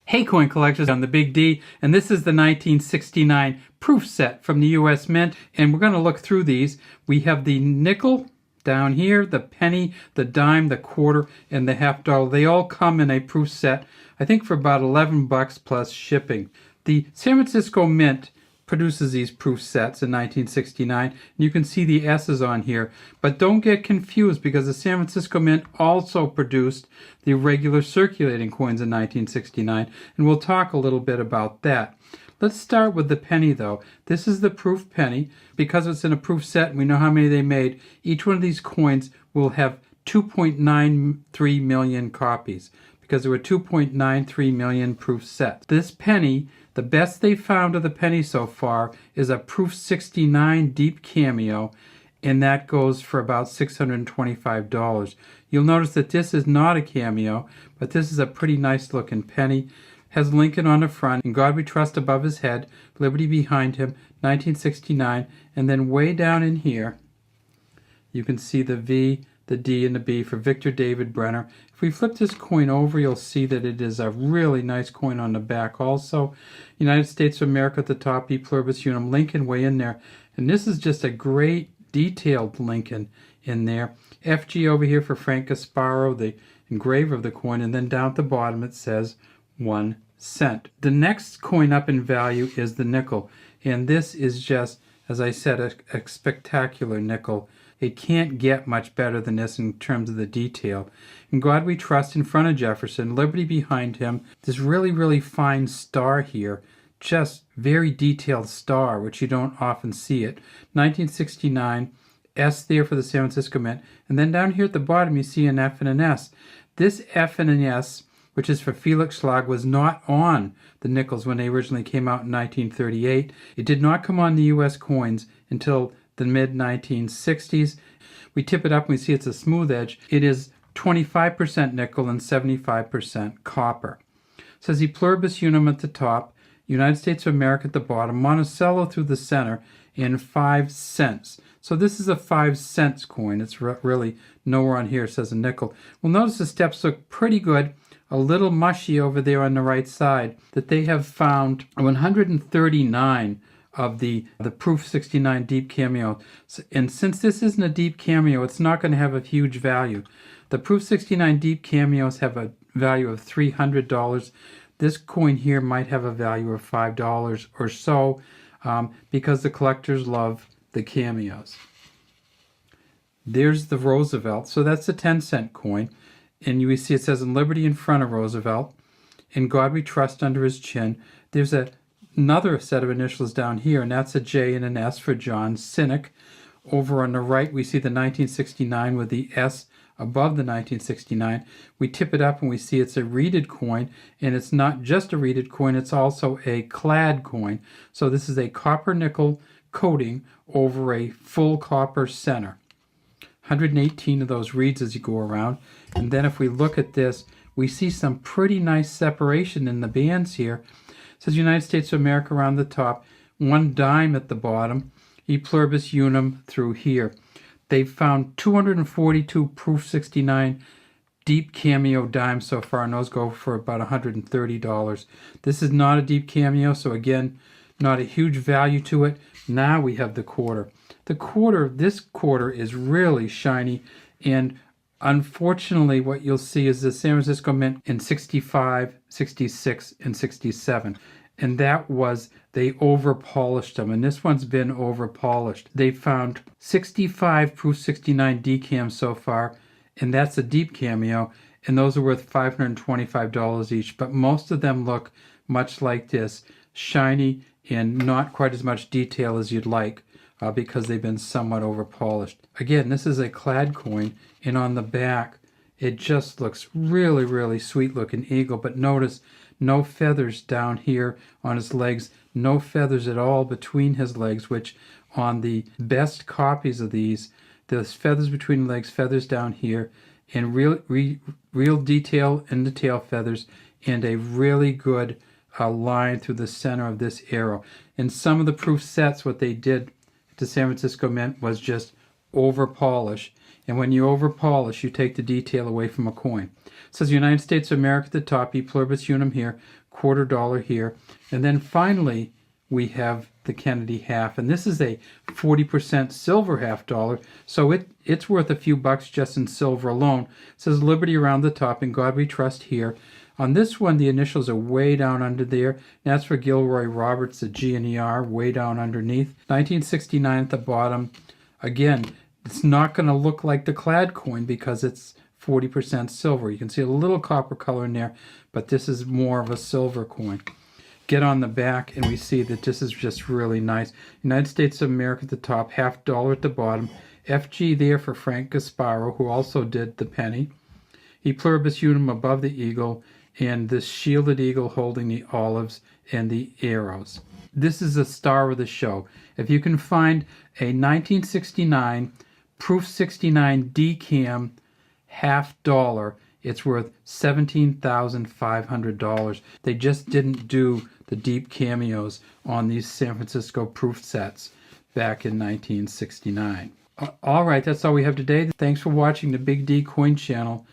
Hey coin collectors, I'm the Big D, and this is the 1969 proof set from the US Mint, and we're going to look through these. We have the nickel down here, the penny, the dime, the quarter, and the half dollar. They all come in a proof set, I think for about 11 bucks plus shipping. The San Francisco Mint produces these proof sets in 1969. You can see the S's on here, but don't get confused because the San Francisco Mint also produced the regular circulating coins in 1969, and we'll talk a little bit about that. Let's start with the penny though. This is the proof penny. Because it's in a proof set and we know how many they made, each one of these coins will have 2.93 million copies because there were 2.93 million proof sets. This penny, the best they found of the penny so far is a proof 69 deep cameo, and that goes for about $625. You'll notice that this is not a cameo, but this is a pretty nice looking penny. Has Lincoln on the front, "In God We Trust" above his head, Liberty behind him, 1969, and then way down in here you can see the V, the D, and the B for Victor David Brenner. If we flip this coin over, you'll see that it is a really nice coin on the back also. United States of America at the top, E Pluribus Unum, Lincoln way in there. And this is just a great detailed Lincoln in there. FG over here for Frank Gasparo, the engraver of the coin, and then down at the bottom it says 1 cent. The next coin up in value is the nickel. And this is just, as I said, a spectacular nickel. It can't get much better than this in terms of the detail. "In God We Trust" in front of Jefferson, Liberty behind him, this really, really fine star here, just very detailed star, which you don't often see it. 1969, S there for the San Francisco Mint, and then down here at the bottom you see an F and an S. This F and an S, which is for Felix Schlag, was not on the nickels when they originally came out in 1938. It did not come on the US coins until the mid-1960s. We tip it up and we see it's a smooth edge. It is 25% nickel and 75% copper. It says E Pluribus Unum at the top, United States of America at the bottom, Monticello through the center, and 5 cents. So this is a 5 cents coin. It's really nowhere on here it says a nickel. Well, notice the steps look pretty good. A little mushy over there on the right side, that they have found 139 of the proof 69 deep cameo. And since this isn't a deep cameo, it's not going to have a huge value. The proof 69 deep cameos have a value of $300. This coin here might have a value of $5 or so because the collectors love the cameos. There's the Roosevelt. So that's a 10-cent coin. And you see it says "In Liberty" in front of Roosevelt, "In God We Trust" under his chin. There's another set of initials down here, and that's a J and an S for John Cynic. Over on the right, we see the 1969 with the S above the 1969. We tip it up and we see it's a reeded coin, and it's not just a reeded coin, it's also a clad coin. So this is a copper nickel coating over a full copper center. 118 of those reeds as you go around. And then if we look at this, we see some pretty nice separation in the bands here. It says United States of America around the top, 1 dime at the bottom, E Pluribus Unum through here. They've found 242 proof 69 deep cameo dimes so far, and those go for about $130. This is not a deep cameo, so again, not a huge value to it. Now we have the quarter. The quarter, this quarter is really shiny, and unfortunately what you'll see is the San Francisco Mint in 65, 66, and 67. And that was, they over-polished them, and this one's been over-polished. They found 65 proof 69 decams so far, and that's a deep cameo, and those are worth $525 each. But most of them look much like this, shiny and not quite as much detail as you'd like. Because they've been somewhat over-polished. Again, this is a clad coin, and on the back, it just looks really, really sweet-looking eagle. But notice, no feathers down here on his legs, no feathers at all between his legs, which on the best copies of these, there's feathers between the legs, feathers down here, and real detail in the tail feathers, and a really good line through the center of this arrow. In some of the proof sets, what they did the San Francisco Mint was just over polish, and when you over polish, you take the detail away from a coin. It says United States of America at the top, E Pluribus Unum here, $1/4 here. And then finally, we have the Kennedy half, and this is a 40% silver $1/2, so it's worth a few bucks just in silver alone. It says Liberty around the top, In God We Trust here. On this one, the initials are way down under there. That's for Gilroy Roberts, the G and the R, way down underneath. 1969 at the bottom. Again, it's not going to look like the clad coin because it's 40% silver. You can see a little copper color in there, but this is more of a silver coin. Get on the back and we see that this is just really nice. United States of America at the top, $1/2 at the bottom. FG there for Frank Gasparo, who also did the penny. E pluribus unum above the eagle, and this shielded eagle holding the olives and the arrows. This is the star of the show. If you can find a 1969 Proof 69 DCAM $1/2, it's worth $17,500. They just didn't do the deep cameos on these San Francisco proof sets back in 1969. All right, that's all we have today. Thanks for watching the Big D Coin Channel.